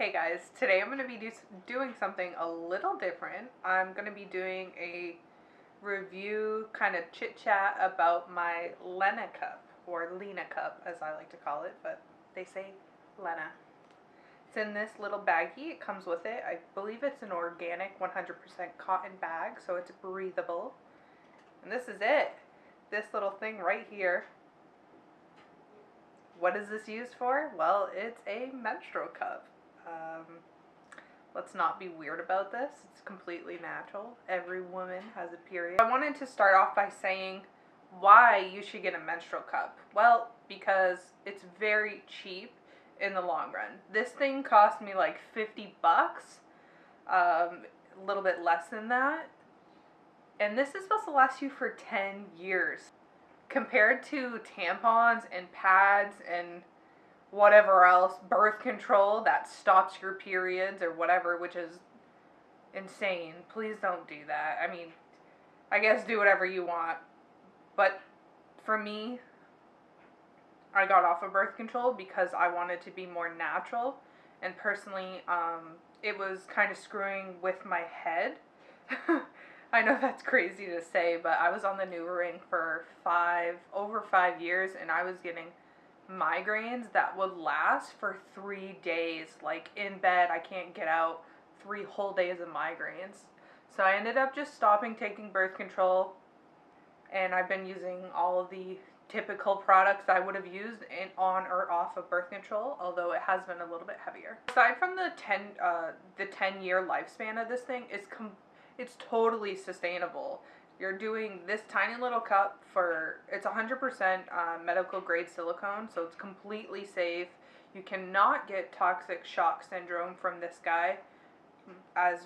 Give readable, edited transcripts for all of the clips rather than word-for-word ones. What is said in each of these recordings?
Hey guys, today I'm going to be doing something a little different. I'm going to be doing a review, kind of chit chat about my Lena Cup, or Lena Cup as I like to call it, but they say Lena. It's in this little baggie, it comes with it. I believe it's an organic 100% cotton bag, so it's breathable. And this is it. This little thing right here. What is this used for? Well, it's a menstrual cup. Let's not be weird about this. It's completely natural. Every woman has a period. I wanted to start off by saying why you should get a menstrual cup. Well, because it's very cheap in the long run. This thing cost me like 50 bucks, a little bit less than that. And this is supposed to last you for 10 years. Compared to tampons and pads and whatever else, birth control that stops your periods or whatever, which is insane. Please don't do that. I mean, I guess do whatever you want. But for me, I got off of birth control because I wanted to be more natural. And personally, it was kind of screwing with my head. I know that's crazy to say, but I was on the NuvaRing for over 5 years, and I was getting migraines that would last for 3 days. Like in bed, I can't get out. 3 whole days of migraines. So I ended up just stopping taking birth control, and I've been using all of the typical products I would have used on or off of birth control, although it has been a little bit heavier. Aside from the 10-year lifespan of this thing, it's totally sustainable. You're doing this tiny little cup it's 100% medical grade silicone, so it's completely safe. You cannot get toxic shock syndrome from this guy, as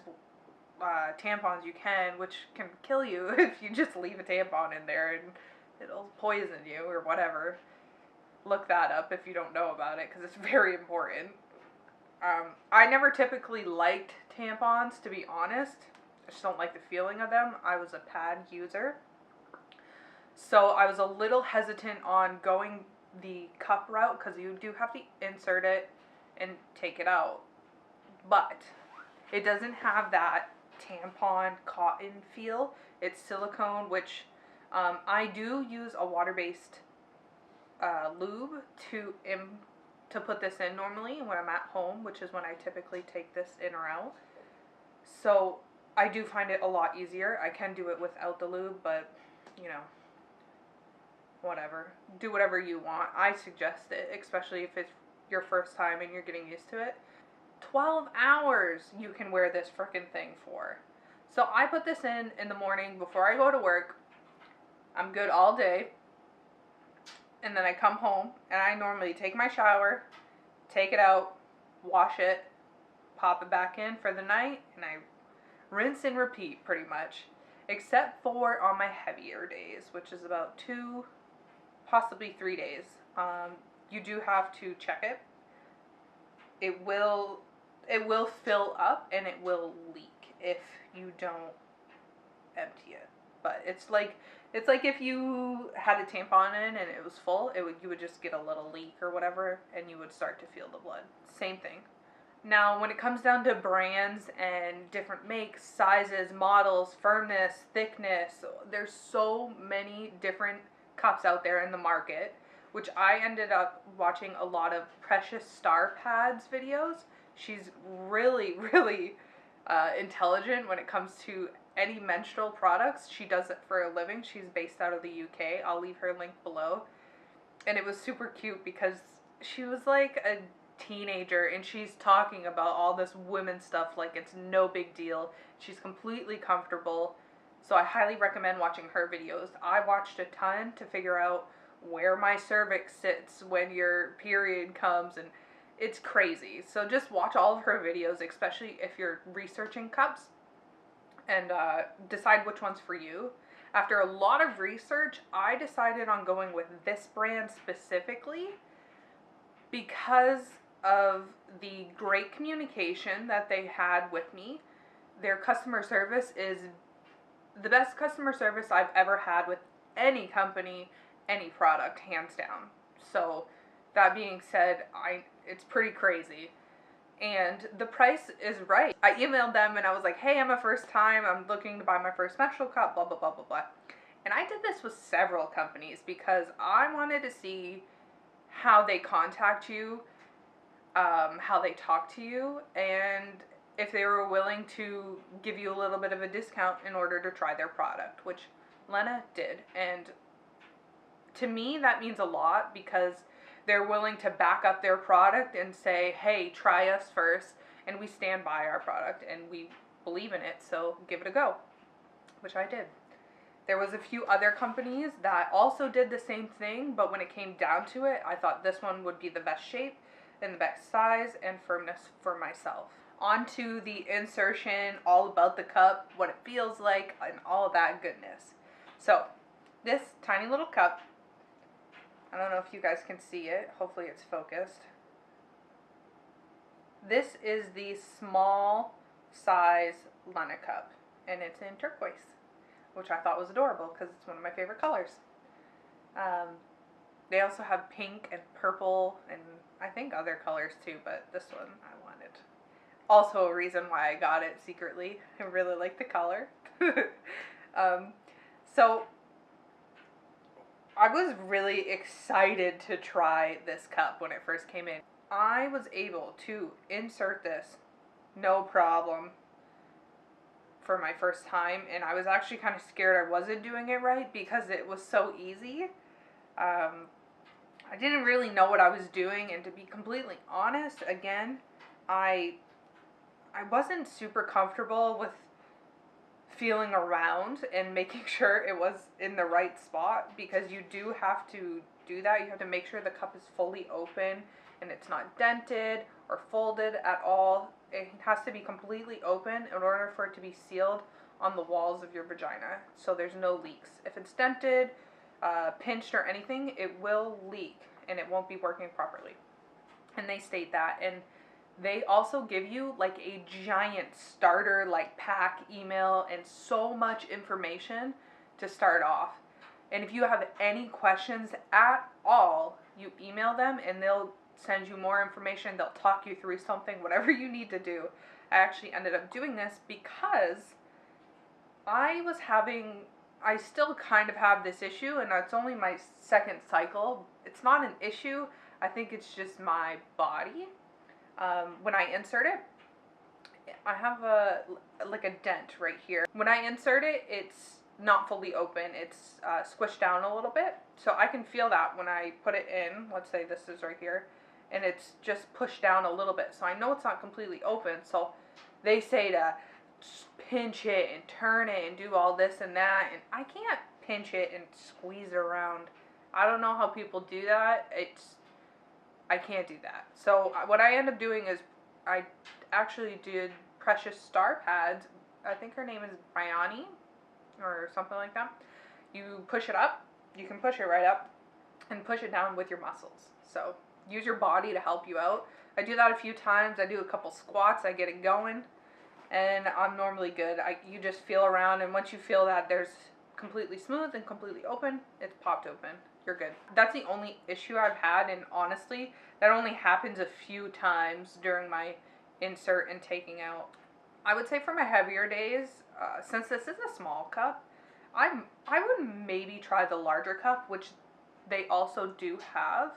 tampons you can, which can kill you if you just leave a tampon in there and it'll poison you or whatever. Look that up if you don't know about it, because it's very important. I never typically liked tampons, to be honest. I just don't like the feeling of them. I was a pad user. So I was a little hesitant on going the cup route because you do have to insert it and take it out. But it doesn't have that tampon cotton feel. It's silicone, which I do use a water-based lube to put this in normally when I'm at home, which is when I typically take this in or out. So I do find it a lot easier. I can do it without the lube, but, you know, whatever. Do whatever you want. I suggest it, especially if it's your first time and you're getting used to it. 12 hours you can wear this frickin' thing for. So I put this in the morning before I go to work. I'm good all day. And then I come home and I normally take my shower, take it out, wash it, pop it back in for the night, and I rinse and repeat pretty much, except for on my heavier days, which is about 2, possibly 3 days. You do have to check it. It will fill up and it will leak if you don't empty it. But it's like if you had a tampon in and it was full, you would just get a little leak or whatever, and you would start to feel the blood. Same thing. Now, when it comes down to brands and different makes, sizes, models, firmness, thickness, there's so many different cups out there in the market, which I ended up watching a lot of Precious Star Pads videos. She's really, really intelligent when it comes to any menstrual products. She does it for a living. She's based out of the UK. I'll leave her link below. And it was super cute because she was like a teenager and she's talking about all this women stuff like it's no big deal. She's completely comfortable. So I highly recommend watching her videos. I watched a ton to figure out where my cervix sits when your period comes, and it's crazy. So just watch all of her videos, especially if you're researching cups, and decide which one's for you. After a lot of research, I decided on going with this brand specifically because of the great communication that they had with me. Their customer service is the best customer service I've ever had with any company, any product, hands down. So that being said, it's pretty crazy. and the price is right. I emailed them and I was like, hey, I'm a first time, I'm looking to buy my first menstrual cup, blah, blah, blah, blah, blah. And I did this with several companies because I wanted to see how they contact you, how they talk to you, and if they were willing to give you a little bit of a discount in order to try their product, which Lena did. And to me, that means a lot because they're willing to back up their product and say, hey, try us first, and we stand by our product and we believe in it, so give it a go, which I did. There was a few other companies that also did the same thing, but when it came down to it, I thought this one would be the best shape and the best size and firmness for myself. Onto the insertion, all about the cup, what it feels like, and all that goodness. So, this tiny little cup, I don't know if you guys can see it, hopefully it's focused. This is the small size Lena Cup, and it's in turquoise, which I thought was adorable because it's one of my favorite colors. They also have pink and purple and I think other colors too, but this one I wanted. Also a reason why I got it secretly. I really like the color. So I was really excited to try this cup when it first came in. I was able to insert this no problem for my first time, and I was actually kind of scared I wasn't doing it right because it was so easy. I didn't really know what I was doing, and to be completely honest, again, I wasn't super comfortable with feeling around and making sure it was in the right spot, because you do have to do that. You have to make sure the cup is fully open and it's not dented or folded at all. It has to be completely open in order for it to be sealed on the walls of your vagina, so there's no leaks. If it's dented, pinched or anything, it will leak and it won't be working properly. And they state that. And they also give you like a giant starter like pack email and so much information to start off. And if you have any questions at all, you email them and they'll send you more information. They'll talk you through something, whatever you need to do. I actually ended up doing this because I still kind of have this issue, and it's only my second cycle. It's not an issue. I think it's just my body. When I insert it, I have a dent right here. When I insert it, it's not fully open. It's squished down a little bit. So I can feel that when I put it in. Let's say this is right here. And it's just pushed down a little bit. So I know it's not completely open. So they say to pinch it and turn it and do all this and that. And I can't pinch it and squeeze it around. I don't know how people do that. I can't do that. So what I end up doing is I actually did Precious Star pads. I think her name is Brianna or something like that. You push it up. You can push it right up and push it down with your muscles. So use your body to help you out. I do that a few times. I do a couple squats. I get it going. And I'm normally good. You just feel around, and once you feel that there's completely smooth and completely open, it's popped open. You're good. That's the only issue I've had, and honestly, that only happens a few times during my insert and taking out. I would say for my heavier days, since this is a small cup, I would maybe try the larger cup, which they also do have.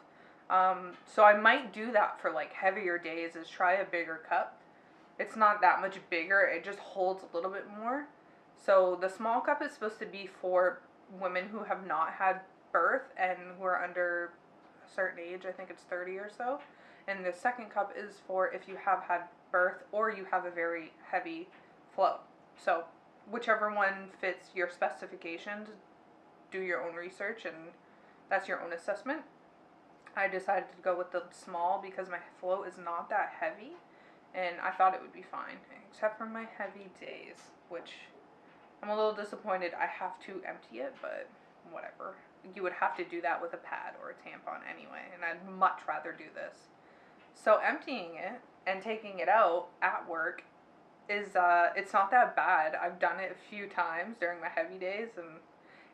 So I might do that for like heavier days, is try a bigger cup. It's not that much bigger, it just holds a little bit more. So the small cup is supposed to be for women who have not had birth and who are under a certain age, I think it's 30 or so. And the second cup is for if you have had birth or you have a very heavy flow. So whichever one fits your specifications, do your own research, and that's your own assessment. I decided to go with the small because my flow is not that heavy. And I thought it would be fine, except for my heavy days, which I'm a little disappointed I have to empty it, but whatever. You would have to do that with a pad or a tampon anyway, and I'd much rather do this. So emptying it and taking it out at work is, it's not that bad. I've done it a few times during my heavy days, and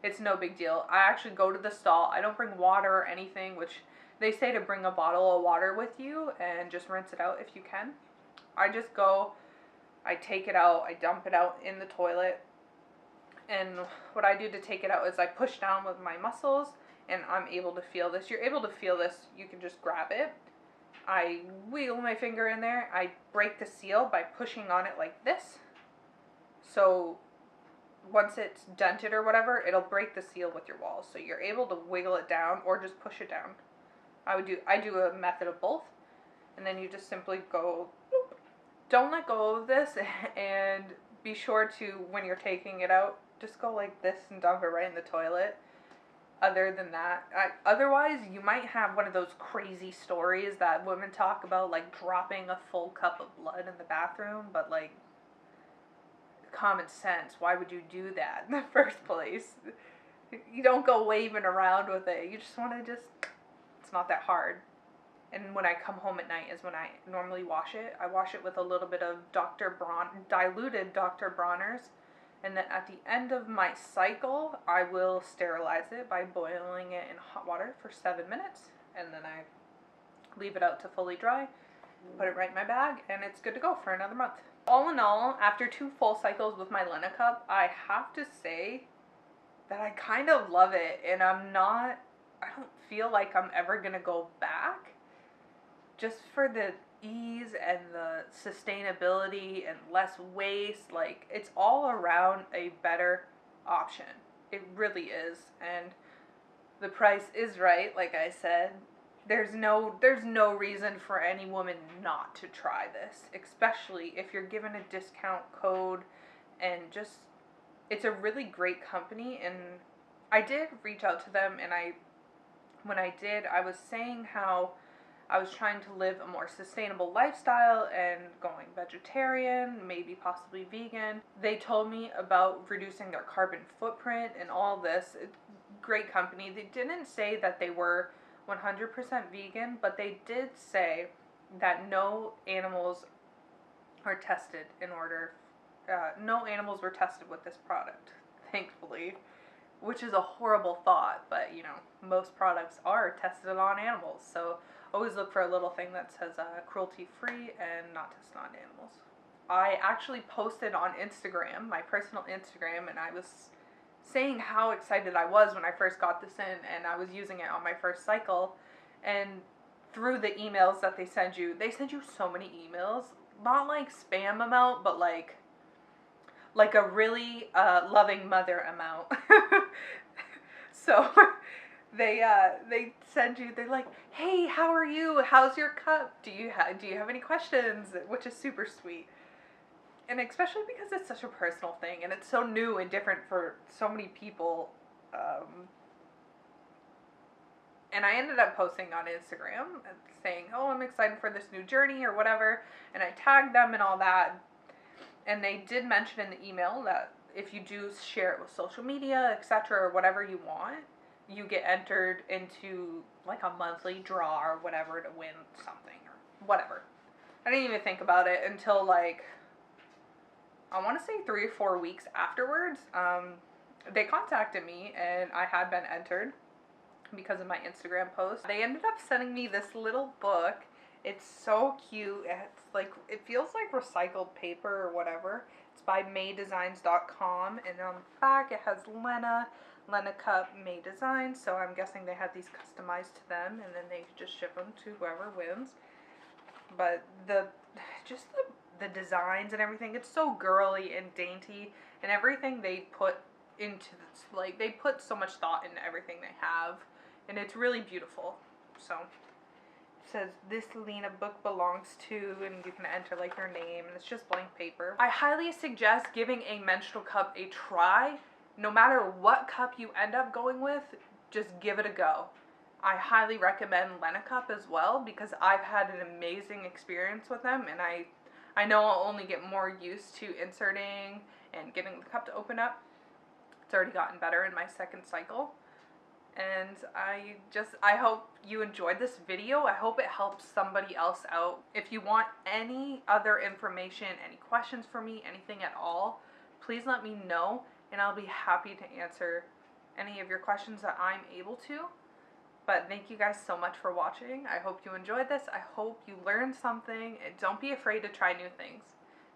it's no big deal. I actually go to the stall. I don't bring water or anything, which they say to bring a bottle of water with you and just rinse it out if you can. I just go, I take it out, I dump it out in the toilet, and what I do to take it out is I push down with my muscles, and I'm able to feel this. You're able to feel this, you can just grab it. I wiggle my finger in there, I break the seal by pushing on it like this. So once it's dented or whatever, it'll break the seal with your walls. So you're able to wiggle it down or just push it down. I do a method of both. And then you just simply go, boop. Don't let go of this, and be sure to, when you're taking it out, just go like this and dump it right in the toilet. Other than that, otherwise you might have one of those crazy stories that women talk about, like dropping a full cup of blood in the bathroom, but like, common sense, why would you do that in the first place? You don't go waving around with it. You just want to it's not that hard. And when I come home at night is when I normally wash it. I wash it with a little bit of diluted Dr. Bronner's. And then at the end of my cycle, I will sterilize it by boiling it in hot water for 7 minutes. And then I leave it out to fully dry, put it right in my bag, and it's good to go for another month. All in all, after 2 full cycles with my Lena Cup, I have to say that I kind of love it, and I don't feel like I'm ever gonna go back, just for the ease and the sustainability and less waste. Like, it's all around a better option. It really is, and the price is right, like I said. There's no reason for any woman not to try this, especially if you're given a discount code, and just, it's a really great company. And I did reach out to them, and when I did, I was saying how I was trying to live a more sustainable lifestyle and going vegetarian, maybe possibly vegan. They told me about reducing their carbon footprint and all this. Great company. They didn't say that they were 100% vegan, but they did say that no animals are tested no animals were tested with this product, thankfully, which is a horrible thought, but you know, most products are tested on animals, so always look for a little thing that says cruelty free and not tested on animals. I actually posted on Instagram, my personal Instagram, and I was saying how excited I was when I first got this in, and I was using it on my first cycle. And through the emails that they send you so many emails, not like spam amount, but like a really loving mother amount. So they send you, they're like, hey, how are you? How's your cup? Do you have any questions? Which is super sweet. And especially because it's such a personal thing, and it's so new and different for so many people. And I ended up posting on Instagram saying, oh, I'm excited for this new journey or whatever, and I tagged them and all that. And they did mention in the email that if you do share it with social media, etc., or whatever you want, you get entered into like a monthly draw or whatever to win something or whatever. I didn't even think about it until like, I want to say 3 or 4 weeks afterwards. They contacted me, and I had been entered because of my Instagram post. They ended up sending me this little book. It's so cute. It's like, it feels like recycled paper or whatever. It's by maydesigns.com, and on the back it has Lena Cup May Designs, so I'm guessing they had these customized to them, and then they just ship them to whoever wins. But the designs and everything, it's so girly and dainty, and everything they put into this, like, they put so much thought into everything they have, and it's really beautiful. So it says, this Lena book belongs to, and you can enter like your name, and it's just blank paper. I highly suggest giving a menstrual cup a try. No matter what cup you end up going with, just give it a go. I highly recommend Lena Cup as well, because I've had an amazing experience with them, and I know I'll only get more used to inserting and getting the cup to open up. It's already gotten better in my second cycle. And I hope you enjoyed this video. I hope it helps somebody else out. If you want any other information, any questions for me, anything at all, please let me know, and I'll be happy to answer any of your questions that I'm able to. But thank you guys so much for watching. I hope you enjoyed this. I hope you learned something. And don't be afraid to try new things.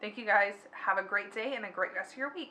Thank you guys. Have a great day and a great rest of your week.